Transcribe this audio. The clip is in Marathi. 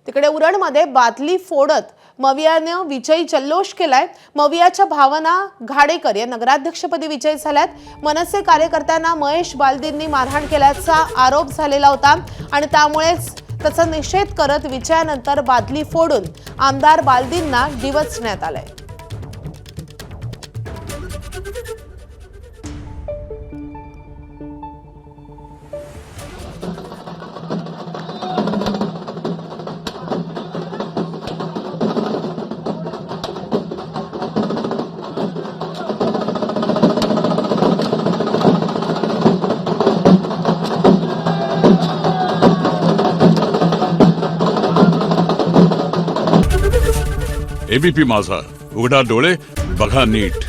तिकडे उरणमध्ये बादली फोडत मवियाने विजयी जल्लोष केलाय। मवियाच्या भावना घाडेकर या नगराध्यक्षपदी विजयी झाल्यात। मनसे कार्यकर्त्यांना महेश बालदींनी मारहाण केल्याचा आरोप झालेला होता आणि त्यामुळेच त्याचा निषेध करत विजयानंतर बादली फोडून आमदार बालदींना डिवचण्यात आलंय। एबीपी माझा, उघडा डोळे बघा नीट।